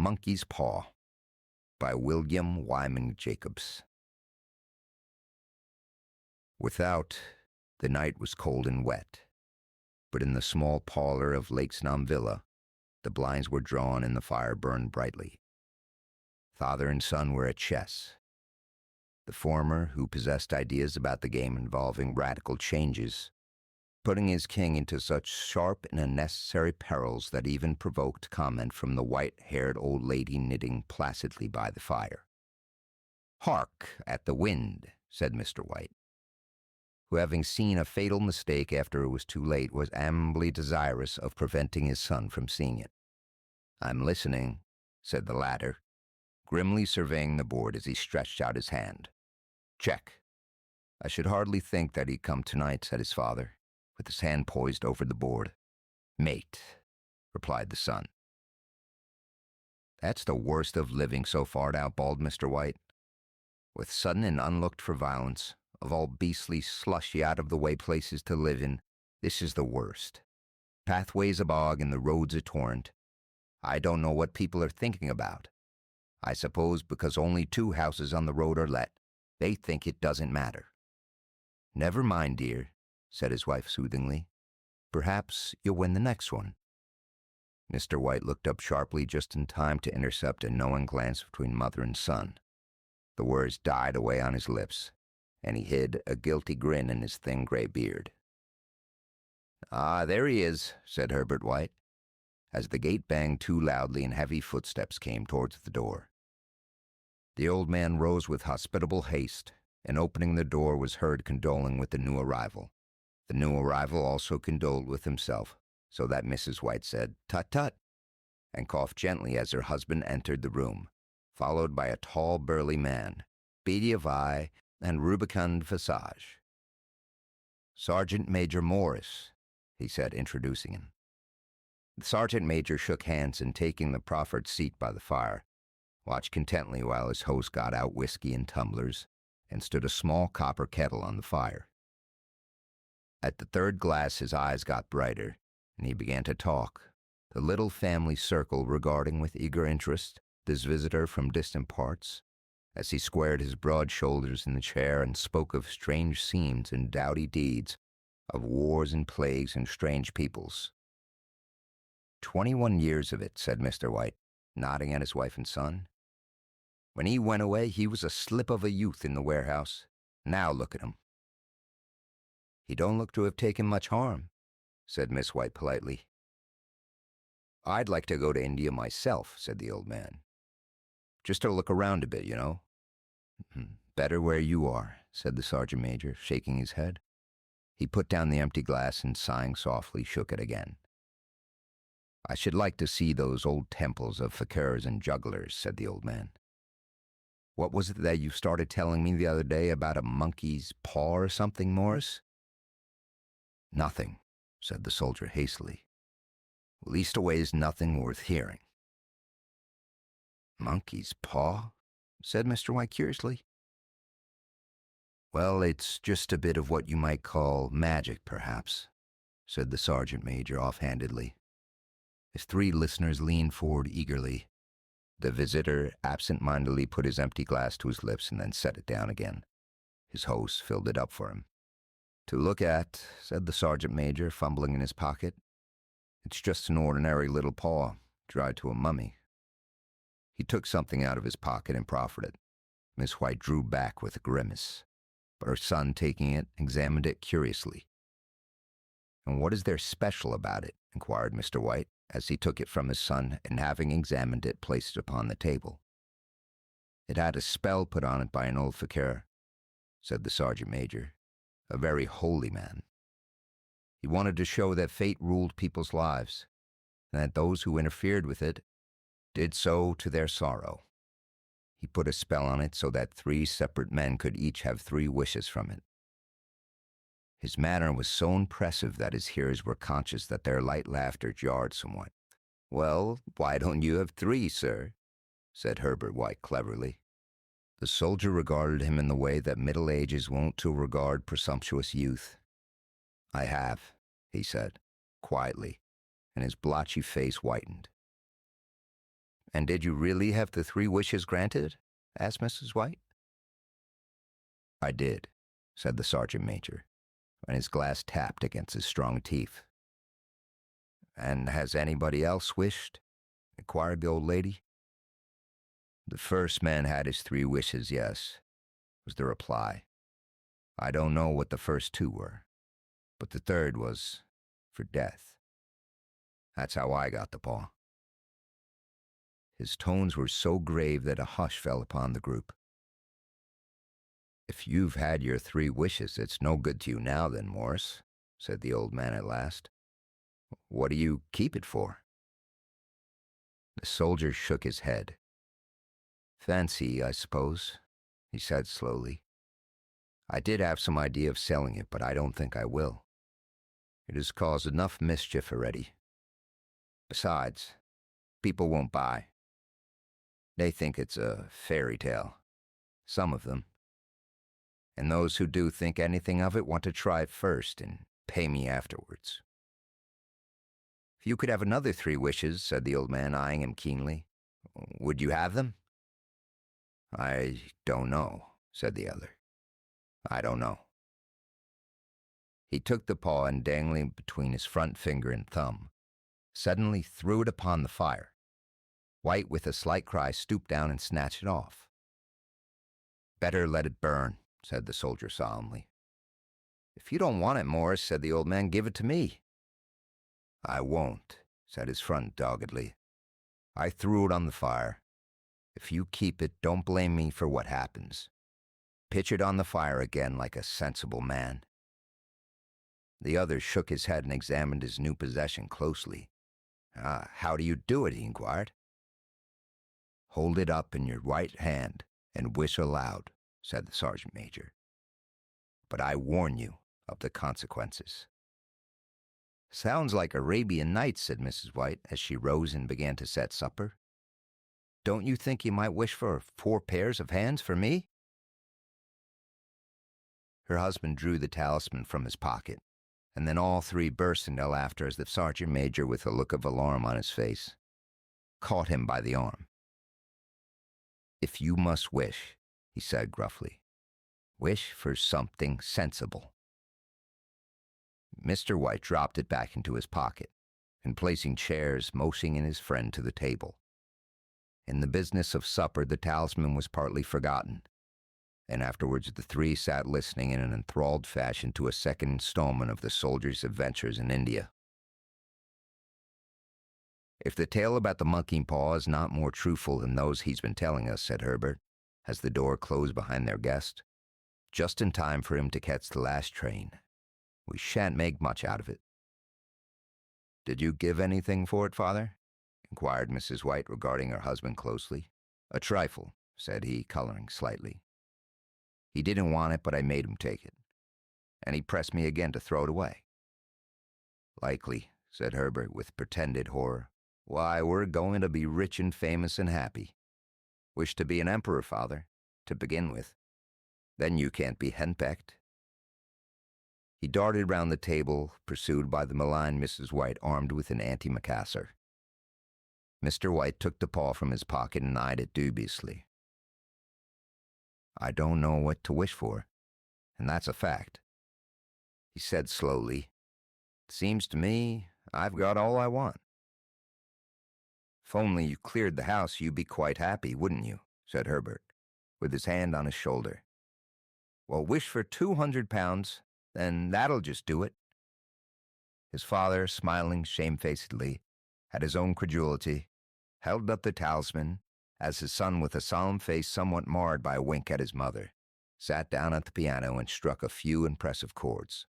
Monkey's Paw by William Wyman Jacobs. Without, the night was cold and wet, but in the small parlor of Lakesnam Villa, the blinds were drawn and the fire burned brightly. Father and son were at chess. The former, who possessed ideas about the game involving radical changes, putting his king into such sharp and unnecessary perils that even provoked comment from the white-haired old lady knitting placidly by the fire. "Hark at the wind," said Mr. White, who, having seen a fatal mistake after it was too late, was amply desirous of preventing his son from seeing it. "I'm listening," said the latter, grimly surveying the board as he stretched out his hand. "Check. I should hardly think that he'd come tonight," said his father, with his hand poised over the board. "Mate," replied the son. "That's the worst of living so far now," bawled Mr. White. "With sudden and unlooked-for violence, of all beastly, slushy, out-of-the-way places to live in, this is the worst. Pathways a bog and the roads a torrent. I don't know what people are thinking about. I suppose because only 2 houses on the road are let, they think it doesn't matter." "Never mind, dear," said his wife soothingly. "Perhaps you'll win the next one." Mr. White looked up sharply just in time to intercept a knowing glance between mother and son. The words died away on his lips, and he hid a guilty grin in his thin gray beard. "Ah, there he is," said Herbert White, as the gate banged too loudly and heavy footsteps came towards the door. The old man rose with hospitable haste, and opening the door was heard condoling with the new arrival. The new arrival also condoled with himself, so that Mrs. White said, "Tut, tut," and coughed gently as her husband entered the room, followed by a tall, burly man, beady of eye and rubicund visage. "Sergeant Major Morris," he said, introducing him. The sergeant major shook hands and, taking the proffered seat by the fire, watched contentedly while his host got out whiskey and tumblers and stood a small copper kettle on the fire. At the 3rd glass his eyes got brighter, and he began to talk, the little family circle regarding with eager interest this visitor from distant parts, as he squared his broad shoulders in the chair and spoke of strange scenes and doughty deeds, of wars and plagues and strange peoples. 21 years of it," said Mr. White, nodding at his wife and son. "When he went away, he was a slip of a youth in the warehouse. Now look at him." "He don't look to have taken much harm," said Miss White politely. "I'd like to go to India myself," said the old man. "Just to look around a bit, you know." "Better where you are," said the sergeant major, shaking his head. He put down the empty glass and, sighing softly, shook it again. "I should like to see those old temples of fakirs and jugglers," said the old man. "What was it that you started telling me the other day about a monkey's paw or something, Morris?" "Nothing," said the soldier hastily. "Leastways nothing worth hearing." "Monkey's paw?" said Mr. White curiously. "Well, it's just a bit of what you might call magic, perhaps," said the sergeant major offhandedly. His 3 listeners leaned forward eagerly. The visitor absent-mindedly put his empty glass to his lips and then set it down again. His host filled it up for him. "To look at," said the sergeant major, fumbling in his pocket. "It's just an ordinary little paw, dried to a mummy." He took something out of his pocket and proffered it. Miss White drew back with a grimace, but her son, taking it, examined it curiously. "And what is there special about it?" inquired Mr. White, as he took it from his son and, having examined it, placed it upon the table. "It had a spell put on it by an old fakir," said the sergeant major, "a very holy man. He wanted to show that fate ruled people's lives, and that those who interfered with it did so to their sorrow. He put a spell on it so that 3 separate men could each have 3 wishes from it. His manner was so impressive that his hearers were conscious that their light laughter jarred somewhat. "Well, why don't you have 3, sir?" said Herbert White cleverly. The soldier regarded him in the way that middle age is wont to regard presumptuous youth. "I have," he said, quietly, and his blotchy face whitened. And did you really have the 3 wishes granted? Asked Mrs. White. I did, said the sergeant major, and his glass tapped against his strong teeth. And has anybody else wished? Inquired the old lady. The first man had his 3 wishes, yes, was the reply. I don't know what the first 2 were, but the third was for death. That's how I got the paw. His tones were so grave that a hush fell upon the group. If you've had your 3 wishes, it's no good to you now then, Morris, said the old man at last. What do you keep it for? The soldier shook his head. Fancy, I suppose, he said slowly. I did have some idea of selling it, but I don't think I will. It has caused enough mischief already. Besides, people won't buy. They think it's a fairy tale. Some of them. And those who do think anything of it want to try it first and pay me afterwards. If you could have another 3 wishes, said the old man, eyeing him keenly, would you have them? I don't know, said the other. I don't know. He took the paw and, dangling between his front finger and thumb, suddenly threw it upon the fire. White, with a slight cry, stooped down and snatched it off. Better let it burn, said the soldier solemnly. If you don't want it, Morris, said the old man, give it to me. I won't, said his friend doggedly. I threw it on the fire. If you keep it, don't blame me for what happens. Pitch it on the fire again like a sensible man. The other shook his head and examined his new possession closely. How do you do it? He inquired. Hold it up in your right hand and wish aloud, said the sergeant major. But I warn you of the consequences. Sounds like Arabian Nights, said Mrs. White, as she rose and began to set supper. Don't you think you might wish for 4 pairs of hands for me? Her husband drew the talisman from his pocket, and then all 3 burst into laughter as the sergeant major, with a look of alarm on his face, caught him by the arm. If you must wish, he said gruffly, wish for something sensible. Mr. White dropped it back into his pocket, and placing chairs, motioning his friend to the table. In the business of supper, the talisman was partly forgotten, and afterwards the 3 sat listening in an enthralled fashion to a second installment of the soldier's adventures in India. If the tale about the monkey paw is not more truthful than those he's been telling us, said Herbert, as the door closed behind their guest, just in time for him to catch the last train, we shan't make much out of it. Did you give anything for it, Father? Inquired Mrs. White, regarding her husband closely. A trifle, said he, coloring slightly. He didn't want it, but I made him take it. And he pressed me again to throw it away. Likely, said Herbert with pretended horror. Why, we're going to be rich and famous and happy. Wish to be an emperor, Father, to begin with. Then you can't be henpecked. He darted round the table, pursued by the malign Mrs. White, armed with an antimacassar. Mr. White took the paw from his pocket and eyed it dubiously. I don't know what to wish for, and that's a fact. He said slowly, Seems to me I've got all I want. If only you cleared the house, you'd be quite happy, wouldn't you? Said Herbert, with his hand on his shoulder. Well, wish for 200 pounds, then that'll just do it. His father, smiling shamefacedly at his own credulity, held up the talisman as his son, with a solemn face somewhat marred by a wink at his mother, sat down at the piano and struck a few impressive chords.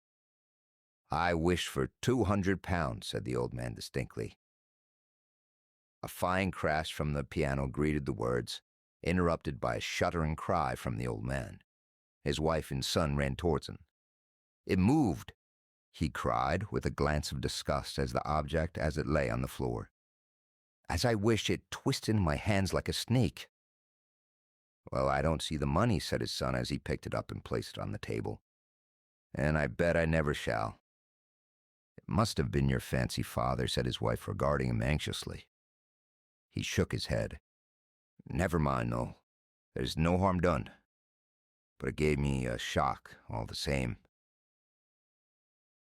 I wish for 200 pounds, said the old man distinctly. A fine crash from the piano greeted the words, interrupted by a shuddering cry from the old man. His wife and son ran towards him. It moved, he cried, with a glance of disgust as the object as it lay on the floor. As I wished, it twisted in my hands like a snake. Well, I don't see the money, said his son as he picked it up and placed it on the table. And I bet I never shall. It must have been your fancy, Father, said his wife, regarding him anxiously. He shook his head. "Never mind, though. There's no harm done. But it gave me a shock, all the same."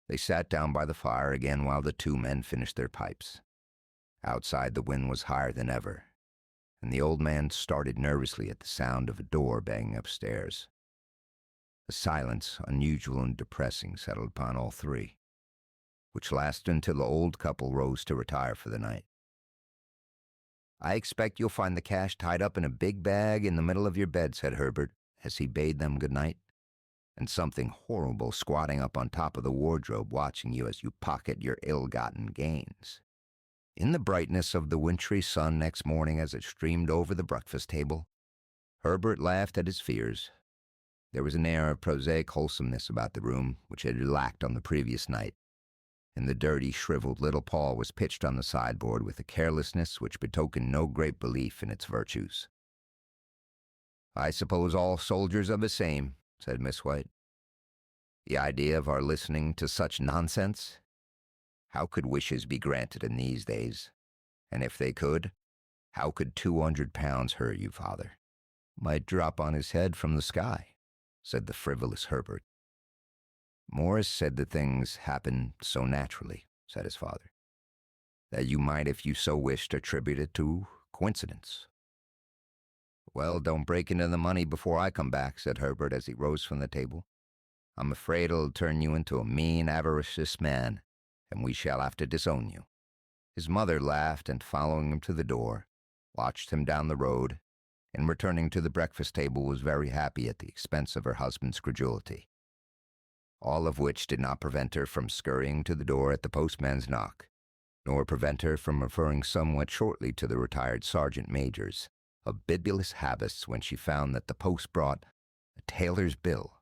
They sat down by the fire again while the two men finished their pipes. Outside, the wind was higher than ever, and the old man started nervously at the sound of a door banging upstairs. A silence unusual and depressing settled upon all three, which lasted until the old couple rose to retire for the night. "I expect you'll find the cash tied up in a big bag in the middle of your bed," said Herbert, as he bade them good night, "and something horrible squatting up on top of the wardrobe watching you as you pocket your ill-gotten gains." In the brightness of the wintry sun next morning as it streamed over the breakfast table, Herbert laughed at his fears. There was an air of prosaic wholesomeness about the room which it had lacked on the previous night, and the dirty, shriveled little paw was pitched on the sideboard with a carelessness which betokened no great belief in its virtues. "I suppose all soldiers are the same," said Miss White. "The idea of our listening to such nonsense. How could wishes be granted in these days? And if they could, how could 200 pounds hurt you, father?" "Might drop on his head from the sky," said the frivolous Herbert. "Morris said that things happen so naturally," said his father, "that you might, if you so wished, attribute it to coincidence." "Well, don't break into the money before I come back," said Herbert as he rose from the table. "I'm afraid it'll turn you into a mean, avaricious man, and we shall have to disown you." His mother laughed and, following him to the door, watched him down the road, and returning to the breakfast table was very happy at the expense of her husband's credulity. All of which did not prevent her from scurrying to the door at the postman's knock, nor prevent her from referring somewhat shortly to the retired sergeant major's of bibulous habits when she found that the post brought a tailor's bill.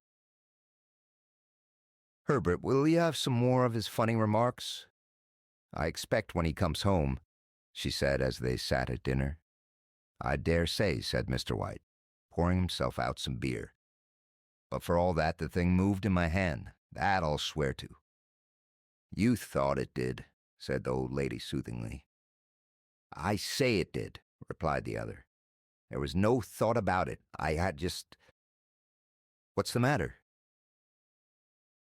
"Herbert, will you have some more of his funny remarks?" "I expect when he comes home," she said as they sat at dinner. "I dare say," said Mr. White, pouring himself out some beer. "But for all that, the thing moved in my hand. That I'll swear to." "You thought it did," said the old lady soothingly. "I say it did," replied the other. "There was no thought about it. I had just—" "What's the matter?"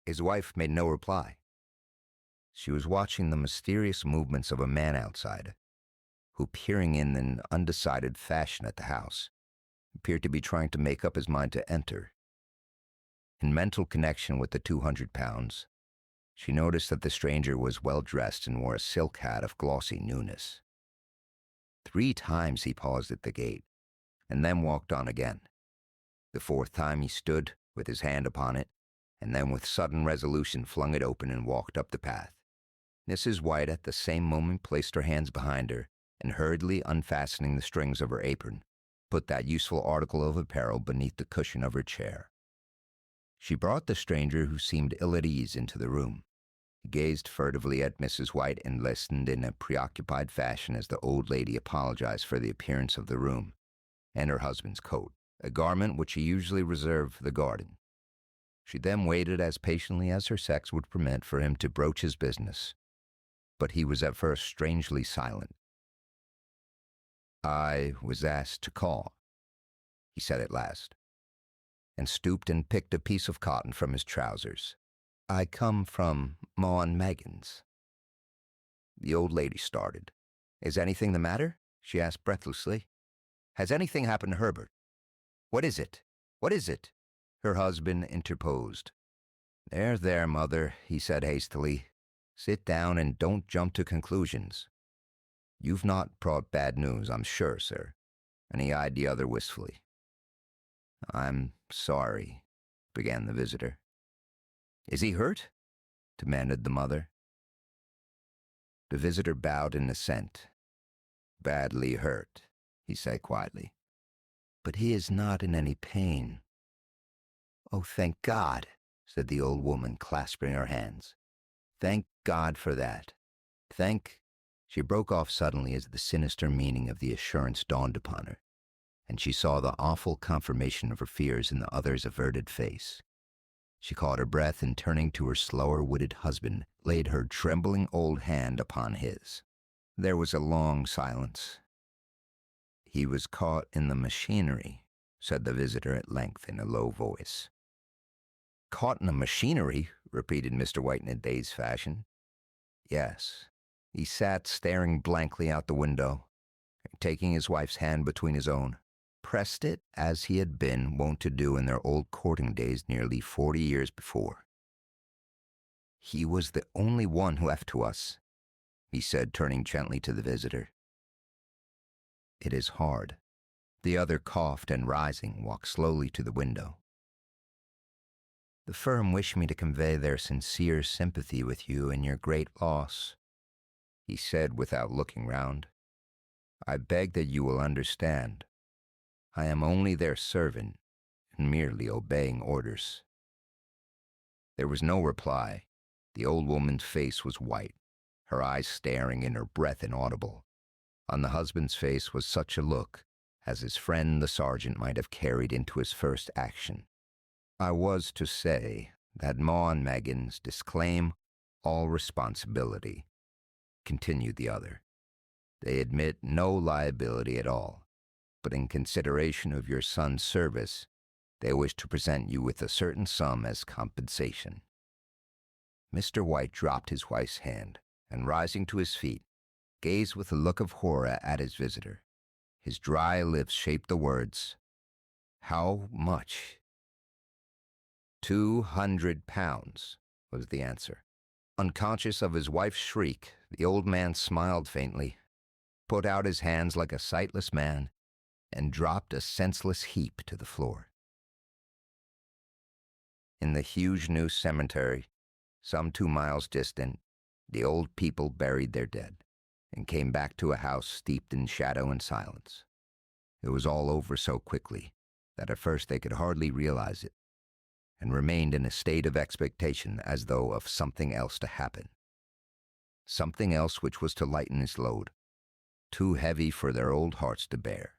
His wife made no reply. She was watching the mysterious movements of a man outside, who, peering in an undecided fashion at the house, appeared to be trying to make up his mind to enter. In mental connection with the 200 pounds, she noticed that the stranger was well dressed and wore a silk hat of glossy newness. 3 times he paused at the gate, and then walked on again. The 4th time he stood with his hand upon it, and then with sudden resolution flung it open and walked up the path. Mrs. White at the same moment placed her hands behind her, and hurriedly unfastening the strings of her apron, put that useful article of apparel beneath the cushion of her chair. She brought the stranger, who seemed ill at ease, into the room. He gazed furtively at Mrs. White and listened in a preoccupied fashion as the old lady apologized for the appearance of the room and her husband's coat, a garment which he usually reserved for the garden. She then waited as patiently as her sex would permit for him to broach his business, but he was at first strangely silent. "I was asked to call," he said at last, and stooped and picked a piece of cotton from his trousers. "I come from Maughan Megan's." The old lady started. "Is anything the matter?" she asked breathlessly. "Has anything happened to Herbert? What is it? What is it?" Her husband interposed. "There, there, mother," he said hastily. "Sit down and don't jump to conclusions. You've not brought bad news, I'm sure, sir." And he eyed the other wistfully. "I'm sorry," began the visitor. "Is he hurt?" demanded the mother. The visitor bowed in assent. "Badly hurt," he said quietly. "But he is not in any pain." "Oh, thank God," said the old woman, clasping her hands. "Thank God for that. Thank—" She broke off suddenly as the sinister meaning of the assurance dawned upon her, and she saw the awful confirmation of her fears in the other's averted face. She caught her breath and, turning to her slower-witted husband, laid her trembling old hand upon his. There was a long silence. He was caught in the machinery, said the visitor at length in a low voice. Caught in the machinery, repeated Mr. White in a dazed fashion. Yes. He sat staring blankly out the window, taking his wife's hand between his own, pressed it as he had been wont to do in their old courting days nearly 40 years before. He was the only one left to us, he said, turning gently to the visitor. It is hard. The other coughed and, rising, walked slowly to the window. The firm wish me to convey their sincere sympathy with you in your great loss, he said without looking round. I beg that you will understand. I am only their servant, and merely obeying orders. There was no reply. The old woman's face was white, her eyes staring and her breath inaudible. On the husband's face was such a look as his friend the sergeant might have carried into his first action. I was to say that Ma and Meggins disclaim all responsibility, continued the other. They admit no liability at all, but in consideration of your son's service, they wish to present you with a certain sum as compensation. Mr. White dropped his wife's hand, and rising to his feet, gazed with a look of horror at his visitor. His dry lips shaped the words, "How much?" £200, was the answer. Unconscious of his wife's shriek, the old man smiled faintly, put out his hands like a sightless man, and dropped a senseless heap to the floor. In the huge new cemetery, some 2 miles distant, the old people buried their dead, and came back to a house steeped in shadow and silence. It was all over so quickly that at first they could hardly realize it, and remained in a state of expectation as though of something else to happen. Something else which was to lighten his load, too heavy for their old hearts to bear.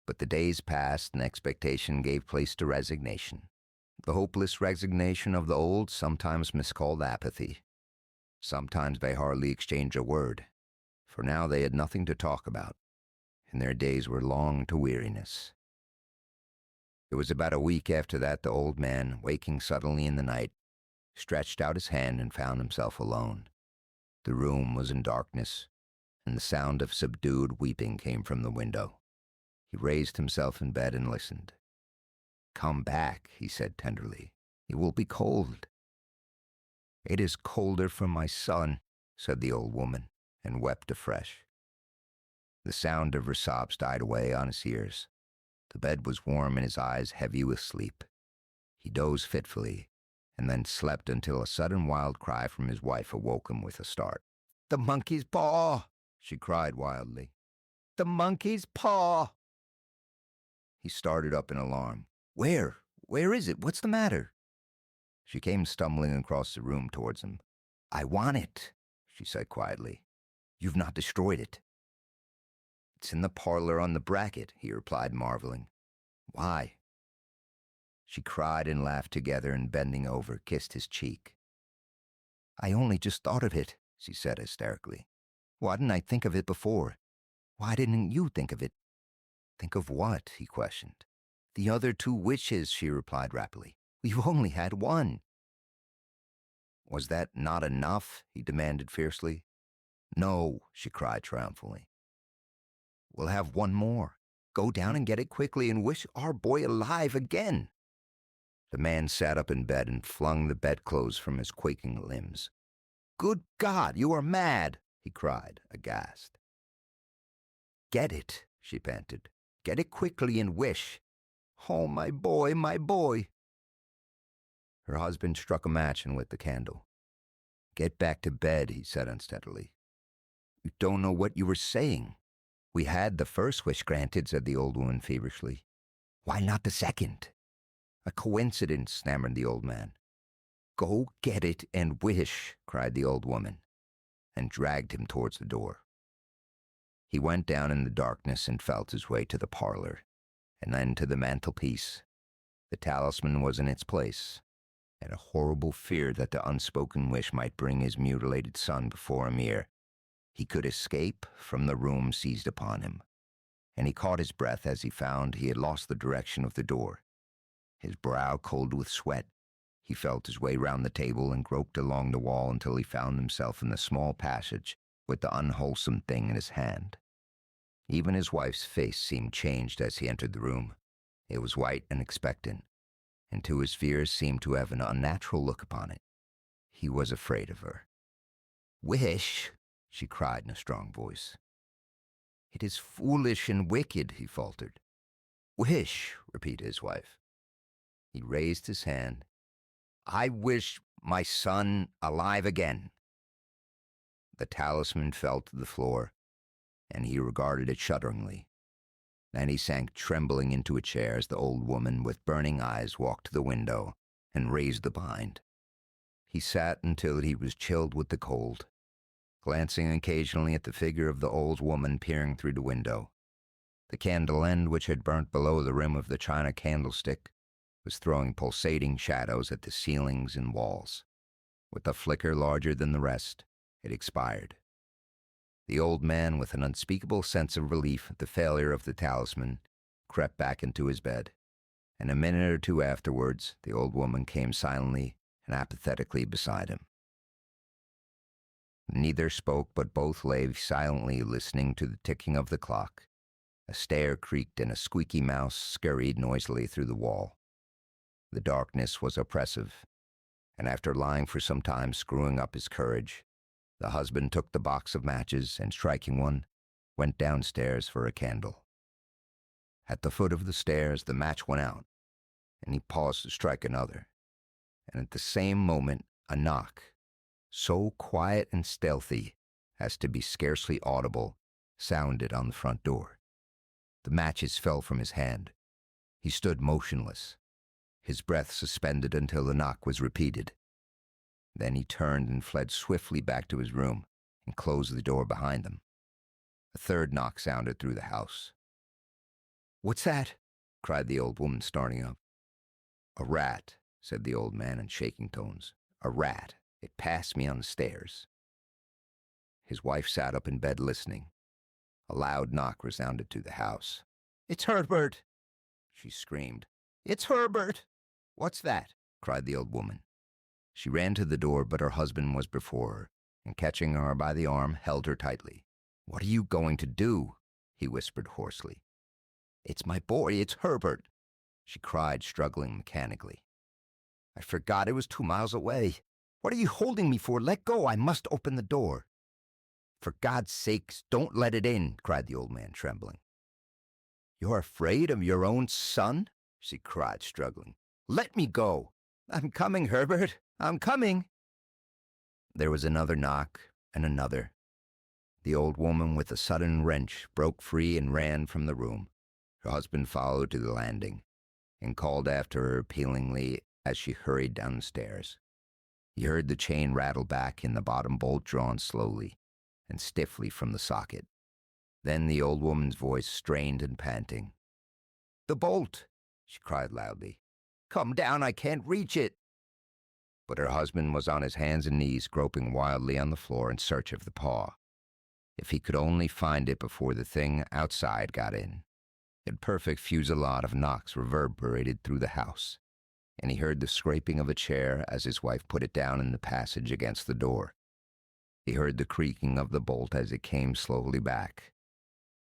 But the days passed and expectation gave place to resignation. The hopeless resignation of the old, sometimes miscalled apathy. Sometimes they hardly exchanged a word, for now they had nothing to talk about, and their days were long to weariness. It was about a week after that the old man, waking suddenly in the night, stretched out his hand and found himself alone. The room was in darkness, and the sound of subdued weeping came from the window. He raised himself in bed and listened. "Come back," he said tenderly. "It will be cold." "It is colder for my son," said the old woman, and wept afresh. The sound of her sobs died away on his ears. The bed was warm and his eyes heavy with sleep. He dozed fitfully, and then slept until a sudden wild cry from his wife awoke him with a start. "The monkey's paw!" she cried wildly. "The monkey's paw!" He started up in alarm. "Where? Where is it? What's the matter?" She came stumbling across the room towards him. "I want it," she said quietly. "You've not destroyed it." "It's in the parlor on the bracket," he replied, marveling. "Why?" She cried and laughed together, and bending over, kissed his cheek. "I only just thought of it," she said hysterically. "Why didn't I think of it before? Why didn't you think of it?" "Think of what?" he questioned. "The other 2 wishes," she replied rapidly. "We've only had one." "Was that not enough?" he demanded fiercely. "No," she cried triumphantly. "We'll have one more. Go down and get it quickly and wish our boy alive again." The man sat up in bed and flung the bedclothes from his quaking limbs. "Good God, you are mad!" he cried, aghast. "Get it," she panted. "Get it quickly and wish. Oh, my boy, my boy." Her husband struck a match and lit the candle. "Get back to bed," he said unsteadily. "You don't know what you were saying." "We had the first wish granted," said the old woman feverishly. "Why not the second?" "A coincidence," stammered the old man. "Go get it and wish," cried the old woman, and dragged him towards the door. He went down in the darkness and felt his way to the parlor, and then to the mantelpiece. The talisman was in its place, and a horrible fear that the unspoken wish might bring his mutilated son before Amir. He could escape from the room seized upon him, and he caught his breath as he found he had lost the direction of the door. His brow cold with sweat, he felt his way round the table and groped along the wall until he found himself in the small passage with the unwholesome thing in his hand. Even his wife's face seemed changed as he entered the room. It was white and expectant, and to his fears seemed to have an unnatural look upon it. He was afraid of her. "Wish," she cried in a strong voice. "It is foolish and wicked," he faltered. "Wish," repeated his wife. He raised his hand. "I wish my son alive again." The talisman fell to the floor, and he regarded it shudderingly. Then he sank trembling into a chair as the old woman with burning eyes walked to the window and raised the blind. He sat until he was chilled with the cold, glancing occasionally at the figure of the old woman peering through the window. The candle end, which had burnt below the rim of the china candlestick, was throwing pulsating shadows at the ceilings and walls. With a flicker larger than the rest, it expired. The old man, with an unspeakable sense of relief at the failure of the talisman, crept back into his bed, and a minute or two afterwards the old woman came silently and apathetically beside him. Neither spoke, but both lay silently listening to the ticking of the clock. A stair creaked and a squeaky mouse scurried noisily through the wall. The darkness was oppressive, and after lying for some time screwing up his courage, the husband took the box of matches and, striking one, went downstairs for a candle. At the foot of the stairs the match went out, and he paused to strike another, and at the same moment a knock, so quiet and stealthy as to be scarcely audible, sounded on the front door. The matches fell from his hand. He stood motionless, his breath suspended until the knock was repeated. Then he turned and fled swiftly back to his room and closed the door behind him. A third knock sounded through the house. "What's that?" cried the old woman, starting up. "A rat," said the old man in shaking tones. "A rat. It passed me on the stairs." His wife sat up in bed listening. A loud knock resounded through the house. "It's Herbert!" she screamed. "It's Herbert!" "What's that?" cried the old woman. She ran to the door, but her husband was before her, and catching her by the arm, held her tightly. "What are you going to do?" he whispered hoarsely. "It's my boy, it's Herbert," she cried, struggling mechanically. "I forgot it was 2 miles away. What are you holding me for? Let go, I must open the door." "For God's sakes, don't let it in," cried the old man, trembling. "You're afraid of your own son?" she cried, struggling. "Let me go." "I'm coming, Herbert, I'm coming." There was another knock, and another. The old woman, with a sudden wrench, broke free and ran from the room. Her husband followed to the landing, and called after her appealingly as she hurried down the stairs. He heard the chain rattle back and the bottom bolt drawn slowly and stiffly from the socket. Then the old woman's voice, strained and panting. "The bolt!" she cried loudly. "Come down, I can't reach it." But her husband was on his hands and knees, groping wildly on the floor in search of the paw. If he could only find it before the thing outside got in. A perfect fusillade of knocks reverberated through the house, and he heard the scraping of a chair as his wife put it down in the passage against the door. He heard the creaking of the bolt as it came slowly back,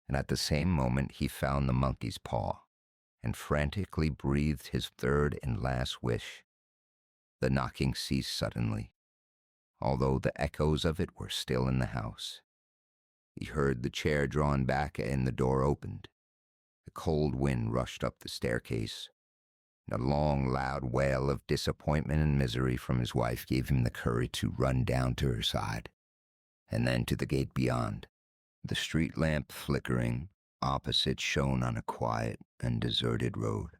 and at the same moment he found the monkey's paw, and frantically breathed his third and last wish. The knocking ceased suddenly, although the echoes of it were still in the house. He heard the chair drawn back and the door opened. The cold wind rushed up the staircase, and a long, loud wail of disappointment and misery from his wife gave him the courage to run down to her side, and then to the gate beyond. The street lamp flickering opposite shone on a quiet and deserted road.